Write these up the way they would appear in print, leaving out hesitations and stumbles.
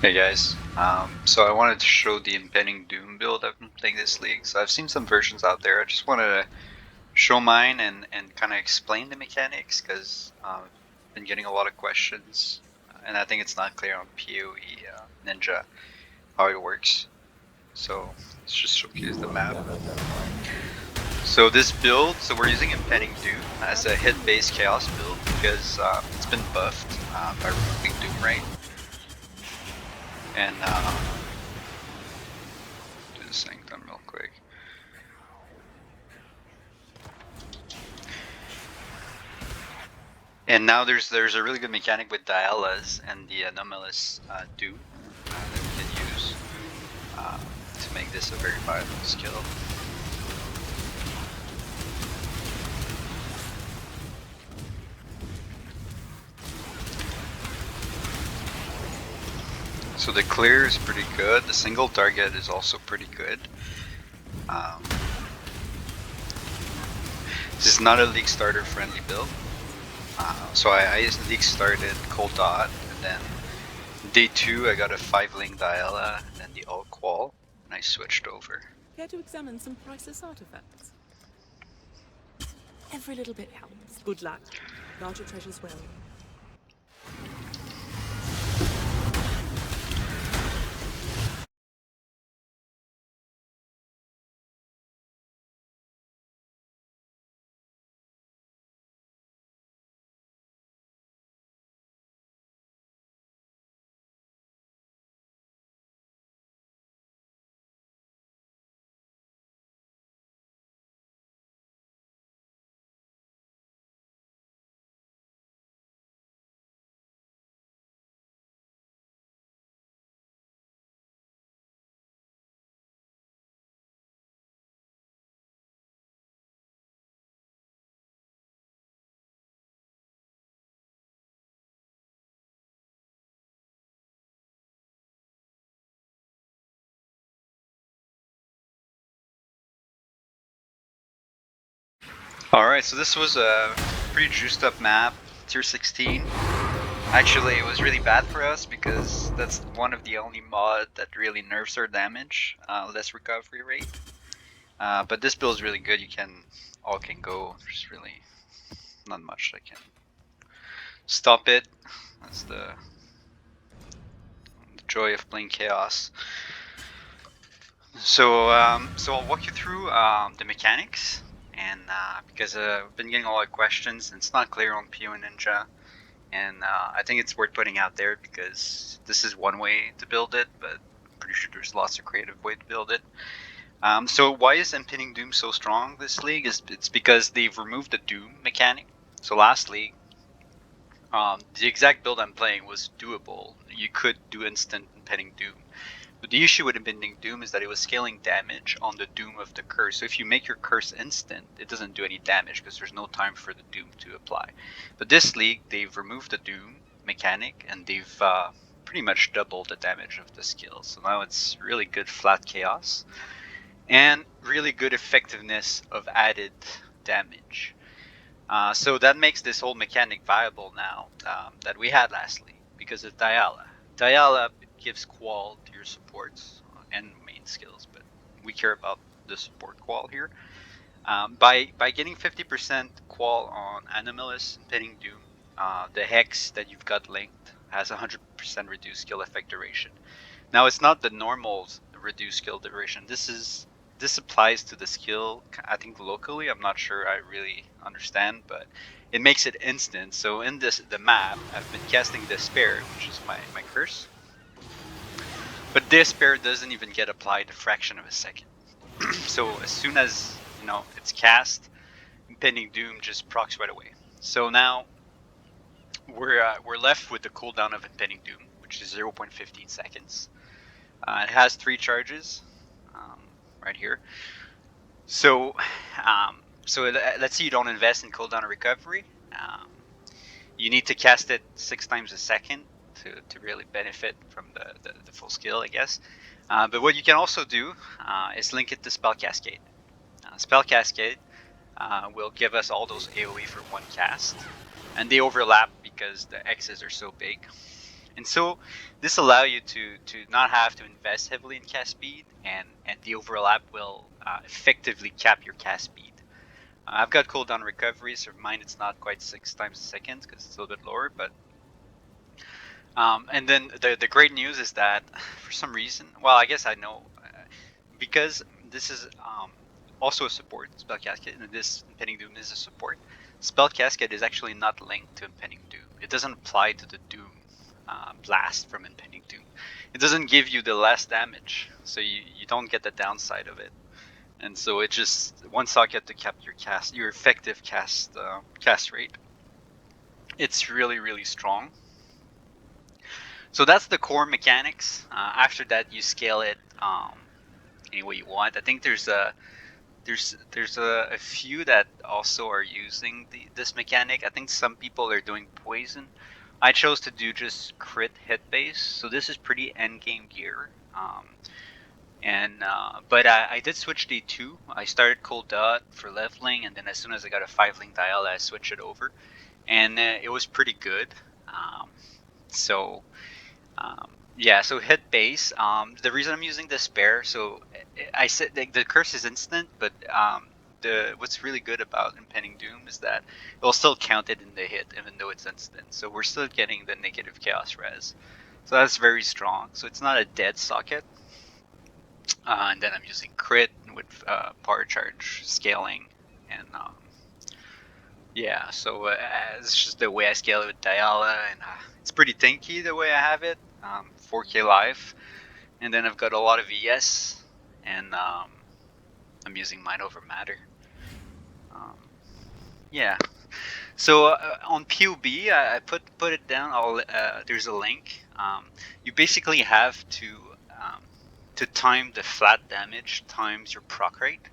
Hey guys, so I wanted to show the Impending Doom build I've been playing this league. So I've seen some versions out there. I just wanted to show mine and kind of explain the mechanics because I've been getting a lot of questions, and I think it's not clear on POE Ninja how it works. So let's just showcase the map. So this build, so we're using Impending Doom as a hit-based chaos build because it's been buffed by removing Doom Rain. And do the Sanctum real quick. And now there's a really good mechanic with Dialas and the anomalous Doom that we can use to make this a very viable skill. So the clear is pretty good. The single target is also pretty good. This is not a league starter friendly build. So I league started Cold Dot, and then day 2 I got a 5-link Diala, and then the Alt Qual, and I switched over. Care to examine some priceless artifacts? Every little bit helps. Good luck. Guard your treasures well. Alright, so this was a pretty juiced up map, tier 16. Actually, it was really bad for us because that's one of the only mod that really nerfs our damage, less recovery rate. But this build is really good. All can go. There's really not much that can stop it. That's the joy of playing Chaos. So I'll walk you through the mechanics, and because I've been getting a lot of questions, and it's not clear on PO Ninja. And I think it's worth putting out there because this is one way to build it, but I'm pretty sure there's lots of creative way to build it. So why is Impending Doom so strong this league? It's because they've removed the Doom mechanic. So last league, the exact build I'm playing was doable. You could do instant Impending Doom. But the issue with Impending Doom is that it was scaling damage on the Doom of the curse. So if you make your curse instant, it doesn't do any damage because there's no time for the Doom to apply. But this league, they've removed the Doom mechanic and they've pretty much doubled the damage of the skill. So now it's really good flat chaos and really good effectiveness of added damage. So that makes this whole mechanic viable now that we had last league because of Diala. Diala gives qual to your supports and main skills, but we care about the support qual here. By getting 50% qual on Anomalous and Impending Doom, the hex that you've got linked has 100% reduced skill effect duration. Now it's not the normal reduced skill duration. This applies to the skill, I think locally. I'm not sure I really understand, but it makes it instant. So in the map, I've been casting Despair, which is my curse. But Despair doesn't even get applied a fraction of a second. So as soon as it's cast, Impending Doom just procs right away. So now we're left with the cooldown of Impending Doom, which is 0.15 seconds. It has 3 charges right here. So, let's say you don't invest in cooldown or recovery. You need to cast it 6 times a second to really benefit from the full skill, I guess. But what you can also do is link it to Spell Cascade. Spell Cascade will give us all those AoE for one cast, and they overlap because the X's are so big. And so this allow you to not have to invest heavily in cast speed, and the overlap will effectively cap your cast speed. I've got cooldown recovery, so mine it's not quite 6 times a second because it's a little bit lower, but and then the great news is that for some reason, well, I guess I know, because this is also a support spell cascade, and this Impending Doom is a support. Spell cascade is actually not linked to Impending Doom. It doesn't apply to the Doom blast from Impending Doom. It doesn't give you the less damage, so you don't get the downside of it. And so it just one socket to cap your effective cast rate. It's really strong. So that's the core mechanics. After that, you scale it any way you want. I think there's a few that also are using this mechanic. I think some people are doing poison. I chose to do just crit hit base, so this is pretty end game gear. But I did switch D2. I started cold dot for leveling, and then as soon as I got a 5-link dial, I switched it over, and it was pretty good. So yeah, so hit base. The reason I'm using the spare, so I said the curse is instant, but what's really good about Impending Doom is that it will still count it in the hit, even though it's instant. So we're still getting the negative chaos res. So that's very strong. So it's not a dead socket. And then I'm using crit with power charge scaling, and yeah, so it's just the way I scale it with Diala, and it's pretty tanky the way I have it. 4K life, and then I've got a lot of ES, and I'm using Mind Over Matter. Yeah. So on POB, I put it down. There's a link. You basically have to time the flat damage times your proc rate.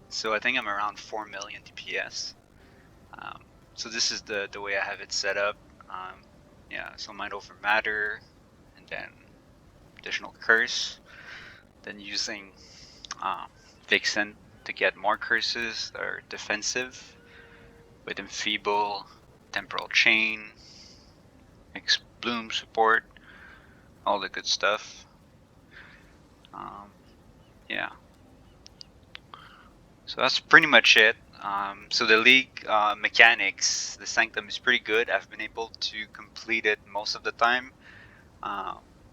So I think I'm around 4 million DPS. So this is the way I have it set up. Yeah, so Mind Over Matter, and then additional curse, then using Vixen to get more curses that are defensive with Enfeeble, Temporal Chain, Bloom support, all the good stuff. Yeah. So that's pretty much it. So the League mechanics, the Sanctum is pretty good. I've been able to complete it most of the time,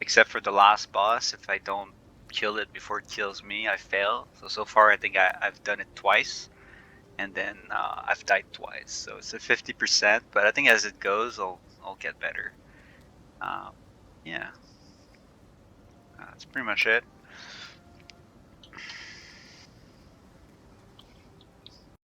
except for the last boss. If I don't kill it before it kills me, I fail. So far I think I've done it twice, and then I've died twice. So it's a 50%, but I think as it goes, I'll get better. Yeah, that's pretty much it.